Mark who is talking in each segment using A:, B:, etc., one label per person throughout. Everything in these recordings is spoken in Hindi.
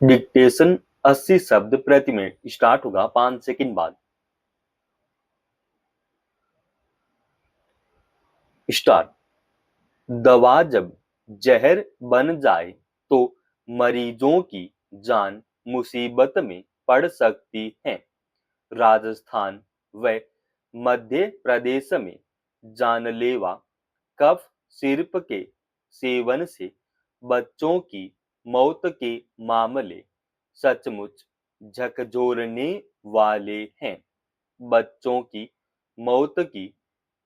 A: डिक्टेशन 80 शब्द प्रति मिनट स्टार्ट होगा 5 सेकंड बाद। स्टार्ट। दवा जब जहर बन जाए तो मरीजों की जान मुसीबत में पड़ सकती है। राजस्थान व मध्य प्रदेश में जानलेवा कफ सिरप के सेवन से बच्चों की मौत के मामले सचमुच झकझोरने वाले हैं। बच्चों की मौत की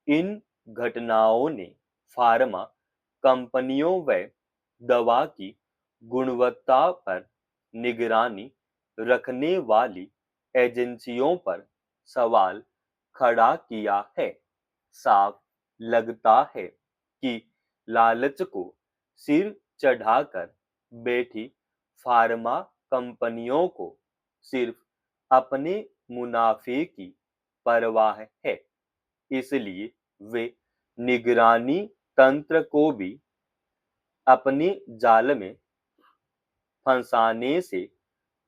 A: इन घटनाओं ने फार्मा कंपनियों व दवा की गुणवत्ता पर निगरानी रखने वाली एजेंसियों पर सवाल खड़ा किया है। साफ लगता है कि लालच को सिर चढ़ाकर बैठी फार्मा कंपनियों को सिर्फ अपने मुनाफे की परवाह है, इसलिए वे निगरानी तंत्र को भी अपने जाल में फंसाने से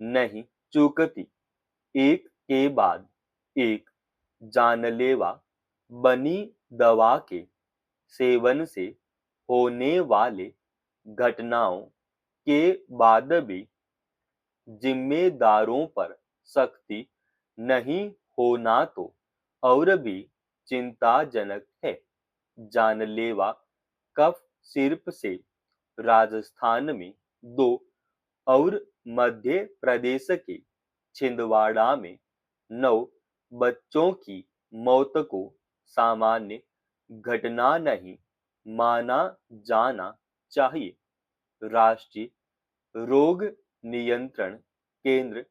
A: नहीं चूकती। एक के बाद एक जानलेवा बनी दवा के सेवन से होने वाले घटनाओं के बाद भी जिम्मेदारों पर सख्ती नहीं होना तो और भी चिंताजनक है। जानलेवा कफ सिर्फ से राजस्थान में 2 और मध्य प्रदेश के छिंदवाड़ा में 9 बच्चों की मौत को सामान्य घटना नहीं माना जाना चाहिए। राष्ट्रीय रोग नियंत्रण केंद्र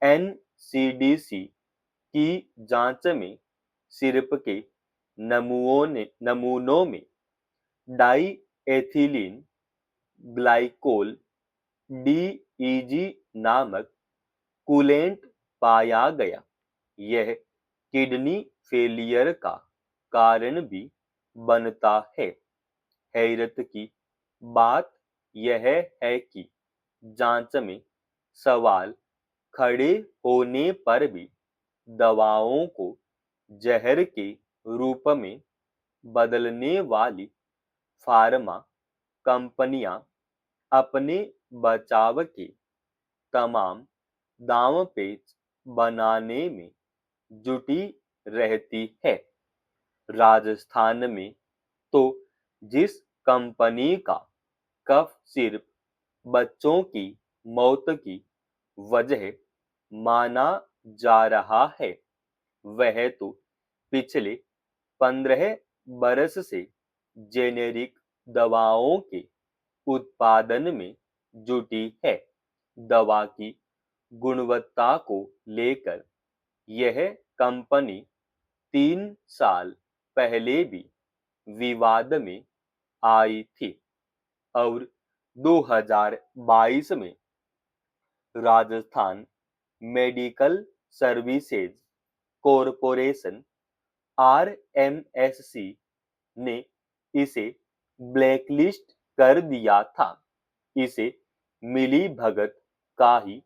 A: एनसीडीसी की जांच में सिरप के नमूनों में डाई एथिलीन ग्लाइकोल डीईजी नामक कूलेंट पाया गया। यह किडनी फेलियर का कारण भी बनता है। हैरत की बात यह है कि जांच में सवाल खड़े होने पर भी दवाओं को जहर के रूप में बदलने वाली फार्मा कंपनियां अपने बचाव के तमाम दांवपेच बनाने में जुटी रहती है। राजस्थान में तो जिस कंपनी का कफ सिर्फ बच्चों की मौत की वजह माना जा रहा है, वह तो पिछले 15 बरस से जेनेरिक दवाओं के उत्पादन में जुटी है। दवा की गुणवत्ता को लेकर यह कंपनी 3 साल पहले भी विवाद में आई थी और 2022 में Rajasthan medical services corporation RMSE ने इसे ब्लैकलिस्ट कर दिया था। इसे मिली भगत का ही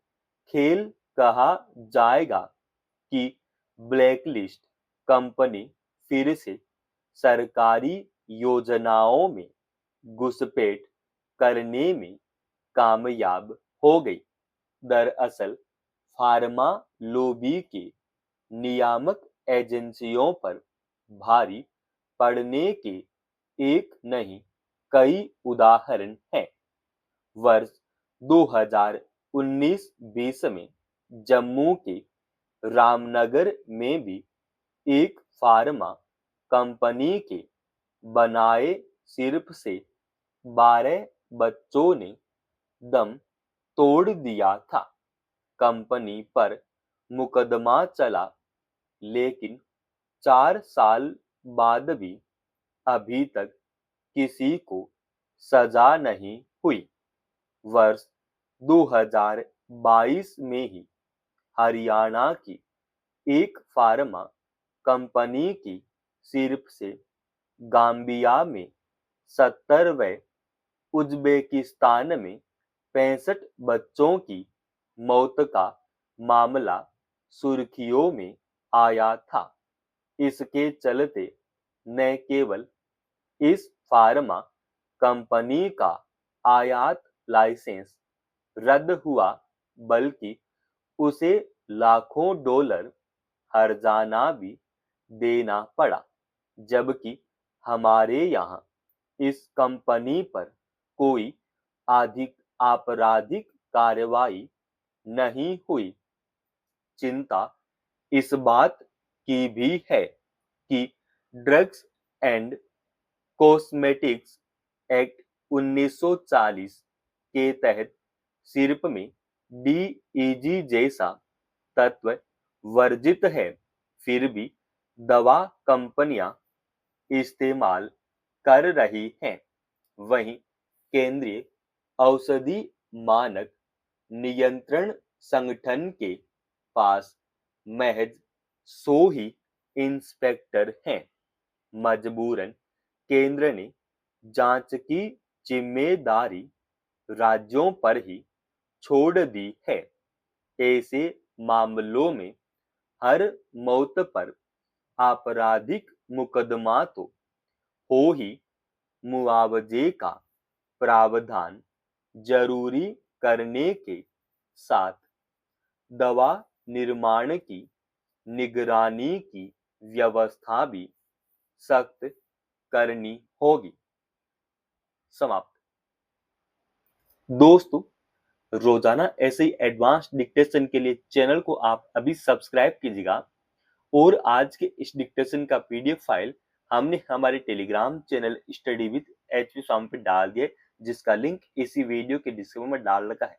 A: खेल कहा जाएगा कि ब्लैकलिस्ट कंपनी फिर से सरकारी योजनाओं में घुसपैठ करने में कामयाब हो गई। दरअसल फार्मा लॉबी के नियामक एजेंसियों पर भारी पड़ने के एक नहीं कई उदाहरण हैं। वर्ष 2019-20 में जम्मू के रामनगर में भी एक फार्मा कंपनी के बनाए सिर्फ से 12 बच्चों ने दम तोड़ दिया था। कंपनी पर मुकदमा चला, लेकिन 4 साल बाद भी अभी तक किसी को सजा नहीं हुई। वर्ष 2022 में ही हरियाणा की एक फार्मा कंपनी की सिर्फ से गाम्बिया में 70 व उज्बेकिस्तान में 65 बच्चों की मौत का मामला सुर्खियों में आया था। इसके चलते न केवल इस फार्मा कंपनी का आयात लाइसेंस रद्द हुआ, बल्कि उसे लाखों डॉलर हर्जाना भी देना पड़ा, जबकि हमारे यहाँ इस कंपनी पर कोई अधिक आपराधिक कार्रवाई नहीं हुई। चिंता इस बात की भी है कि ड्रग्स एंड कॉस्मेटिक्स एक्ट 1940 के तहत सिर्फ में डीईजी जैसा तत्व वर्जित है, फिर भी दवा कंपनियां इस्तेमाल कर रही हैं। वहीं केंद्रीय औषधि मानक नियंत्रण संगठन के पास महज 100 ही इंस्पेक्टर हैं। मजबूरन केंद्र ने जांच की जिम्मेदारी राज्यों पर ही छोड़ दी है। ऐसे मामलों में हर मौत पर आपराधिक मुकदमा तो हो ही, मुआवजे का प्रावधान जरूरी करने के साथ दवा निर्माण की निगरानी की व्यवस्था भी सख्त करनी होगी। समाप्त। दोस्तों, रोजाना ऐसे ही एडवांस डिक्टेशन के लिए चैनल को आप अभी सब्सक्राइब कीजिएगा और आज के इस डिक्टेशन का पीडीएफ फाइल हमने हमारे Telegram channel study with HV Swami पे डाल दिया, जिसका लिंक इसी वीडियो के डिस्क्रिप्शन में डाल रखा है।